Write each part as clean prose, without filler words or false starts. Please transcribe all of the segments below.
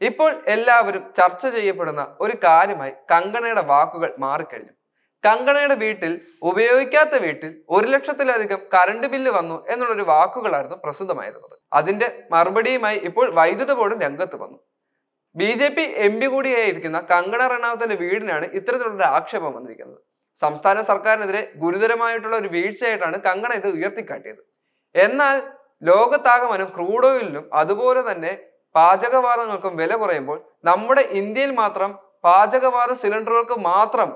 ഇപ്പോൾ എല്ലാവരും ചർച്ച ചെയ്യപ്പെടുന്ന ഒരു കാര്യമായി കങ്കണയുടെ വാക്കുകൾ മാറിക്കഴിഞ്ഞു. കങ്കണയുടെ വീട്ടിൽ ഉപയോഗിക്കാത്ത വീട്ടിൽ 1,00,000-ലധികം കറണ്ട് ബില്ല് വന്നു എന്നുള്ളൊരു വാക്കുകളായിരുന്നു പ്രസിദ്ധമായിരുന്നത്. അതിന്റെ മറുപടിയുമായി ഇപ്പോൾ വൈദ്യുത ബോർഡും രംഗത്ത് വന്നു. BJP MP കൂടിയായിരിക്കുന്ന കങ്കണ റണാവത്തിന്റെ വീടിനാണ് ഇത്തരത്തിലുള്ള ആക്ഷേപം വന്നിരിക്കുന്നത്. സംസ്ഥാന സർക്കാരിനെതിരെ ഗുരുതരമായിട്ടുള്ള ഒരു വീഴ്ചയായിട്ടാണ് കങ്കണ ഇത് ഉയർത്തിക്കാട്ടിയത്. എന്നാൽ ലോകത്താകമാനം ക്രൂഡ് ഓയിലിനും അതുപോലെ തന്നെ പാചകവാതങ്ങൾക്കും വില കുറയുമ്പോൾ നമ്മുടെ ഇന്ത്യയിൽ മാത്രം പാചകവാത സിലിണ്ടറുകൾക്ക് മാത്രം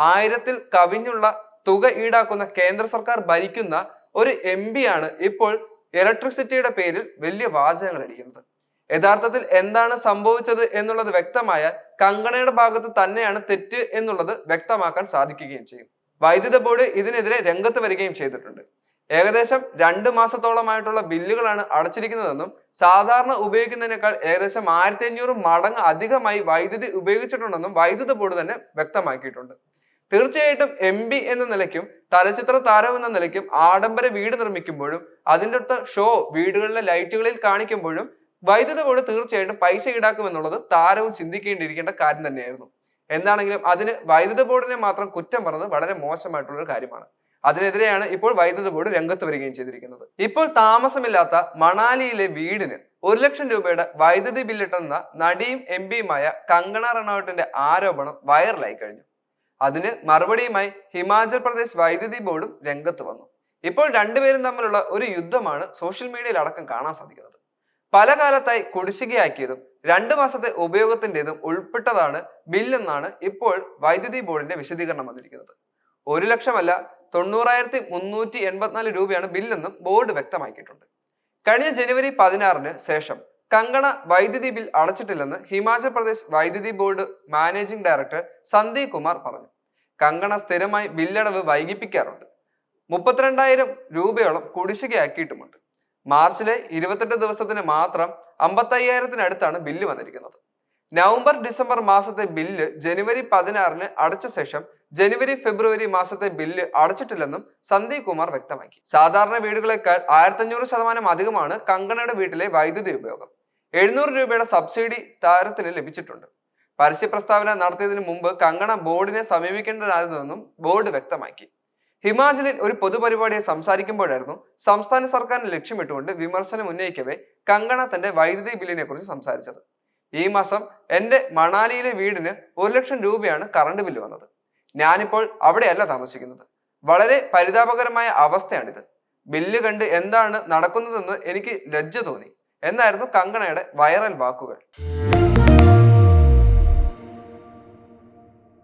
1000-ൽ കവിഞ്ഞുള്ള തുക ഈടാക്കുന്ന കേന്ദ്ര സർക്കാർ ഭരിക്കുന്ന ഒരു MP ആണ് ഇപ്പോൾ ഇലക്ട്രിസിറ്റിയുടെ പേരിൽ വലിയ വാചകങ്ങൾ അടിക്കുന്നത്. യഥാർത്ഥത്തിൽ എന്താണ് സംഭവിച്ചത് എന്നുള്ളത് വ്യക്തമായാൽ കങ്കണയുടെ ഭാഗത്ത് തന്നെയാണ് തെറ്റ് എന്നുള്ളത് വ്യക്തമാക്കാൻ സാധിക്കുകയും ചെയ്യും. വൈദ്യുത ബോർഡ് ഇതിനെതിരെ രംഗത്ത് വരികയും ചെയ്തിട്ടുണ്ട്. ഏകദേശം 2 മാസത്തോളമായിട്ടുള്ള ബില്ലുകളാണ് അടച്ചിരിക്കുന്നതെന്നും സാധാരണ ഉപയോഗിക്കുന്നതിനേക്കാൾ ഏകദേശം 1500 മടങ്ങ് അധികമായി വൈദ്യുതി ഉപയോഗിച്ചിട്ടുണ്ടെന്നും വൈദ്യുത ബോർഡ് തന്നെ വ്യക്തമാക്കിയിട്ടുണ്ട്. തീർച്ചയായിട്ടും MP എന്ന നിലയ്ക്കും ചലച്ചിത്ര താരം എന്ന നിലയ്ക്കും ആഡംബര വീട് നിർമ്മിക്കുമ്പോഴും അതിൻ്റെ അടുത്ത ഷോ വീടുകളിലെ ലൈറ്റുകളിൽ കാണിക്കുമ്പോഴും വൈദ്യുത ബോർഡ് തീർച്ചയായിട്ടും പൈസ ഈടാക്കുമെന്നുള്ളത് താരവും ചിന്തിക്കേണ്ടിയിരിക്കേണ്ട കാര്യം തന്നെയായിരുന്നു. എന്താണെങ്കിലും അതിന് വൈദ്യുത ബോർഡിനെ മാത്രം കുറ്റം പറഞ്ഞത് വളരെ മോശമായിട്ടുള്ള ഒരു കാര്യമാണ്. അതിനെതിരെയാണ് ഇപ്പോൾ വൈദ്യുത ബോർഡ് രംഗത്ത് വരികയും ചെയ്തിരിക്കുന്നത്. ഇപ്പോൾ താമസമില്ലാത്ത മണാലിയിലെ വീടിന് 1,00,000 രൂപയുടെ വൈദ്യുതി ബില്ലിട്ടെന്ന നടിയും MP-യുമായ കങ്കണ റണൌട്ടിന്റെ ആരോപണം വൈറലായി കഴിഞ്ഞു. അതിന് മറുപടിയുമായി ഹിമാചൽ പ്രദേശ് വൈദ്യുതി ബോർഡും രംഗത്ത് വന്നു. ഇപ്പോൾ രണ്ടുപേരും തമ്മിലുള്ള ഒരു യുദ്ധമാണ് സോഷ്യൽ മീഡിയയിൽ അടക്കം കാണാൻ സാധിക്കുന്നത്. പല കാലത്തായി കുടിശ്ശികയാക്കിയതും 2 മാസത്തെ ഉപയോഗത്തിൻ്റെതും ഉൾപ്പെട്ടതാണ് ബില്ലെന്നാണ് ഇപ്പോൾ വൈദ്യുതി ബോർഡിന്റെ വിശദീകരണം വന്നിരിക്കുന്നത്. 1,00,000 അല്ല 90,384 രൂപയാണ് ബില്ലെന്നും ബോർഡ് വ്യക്തമാക്കിയിട്ടുണ്ട്. കഴിഞ്ഞ ജനുവരി 16-ന് ശേഷം കങ്കണ വൈദ്യുതി ബിൽ അടച്ചിട്ടില്ലെന്ന് ഹിമാചൽ പ്രദേശ് വൈദ്യുതി board managing director Sandeep Kumar പറഞ്ഞു. കങ്കണ സ്ഥിരമായി ബില്ലടവ് വൈകിപ്പിക്കാറുണ്ട്. 32,000 രൂപയോളം കുടിശ്ശികയാക്കിയിട്ടുമുണ്ട്. മാർച്ചിലെ 28 ദിവസത്തിന് മാത്രം 55,000-നടുത്താണ് ബില്ല് വന്നിരിക്കുന്നത്. നവംബർ ഡിസംബർ മാസത്തെ ബില്ല് ജനുവരി 16-ന് അടച്ച ശേഷം ജനുവരി ഫെബ്രുവരി മാസത്തെ ബില്ല് അടച്ചിട്ടില്ലെന്നും സന്ദീപ് കുമാർ വ്യക്തമാക്കി. സാധാരണ വീടുകളെക്കാൾ 1500% അധികമാണ് കങ്കണയുടെ വീട്ടിലെ വൈദ്യുതി ഉപയോഗം. 700 രൂപയുടെ സബ്സിഡി താരത്തിന് ലഭിച്ചിട്ടുണ്ട്. പരസ്യ പ്രസ്താവന നടത്തിയതിനു മുമ്പ് കങ്കണ ബോർഡിനെ സമീപിക്കേണ്ടതായിരുന്നുവെന്നും ബോർഡ് വ്യക്തമാക്കി. ഹിമാചലിൽ ഒരു പൊതുപരിപാടിയെ സംസാരിക്കുമ്പോഴായിരുന്നു സംസ്ഥാന സർക്കാരിനെ ലക്ഷ്യമിട്ടുകൊണ്ട് വിമർശനം ഉന്നയിക്കവേ കങ്കണ തന്റെ വൈദ്യുതി ബില്ലിനെ കുറിച്ച് സംസാരിച്ചത്. ഈ മാസം എന്റെ മണാലിയിലെ വീടിന് 1,00,000 രൂപയാണ് കറണ്ട് ബില്ല് വന്നത്. ഞാനിപ്പോൾ അവിടെയല്ല താമസിക്കുന്നത്. വളരെ പരിതാപകരമായ അവസ്ഥയാണിത്. ബില്ല് കണ്ട് എന്താണ് നടക്കുന്നതെന്ന് എനിക്ക് ലജ്ജ തോന്നി എന്നായിരുന്നു കങ്കണയുടെ വൈറൽ വാക്കുകൾ.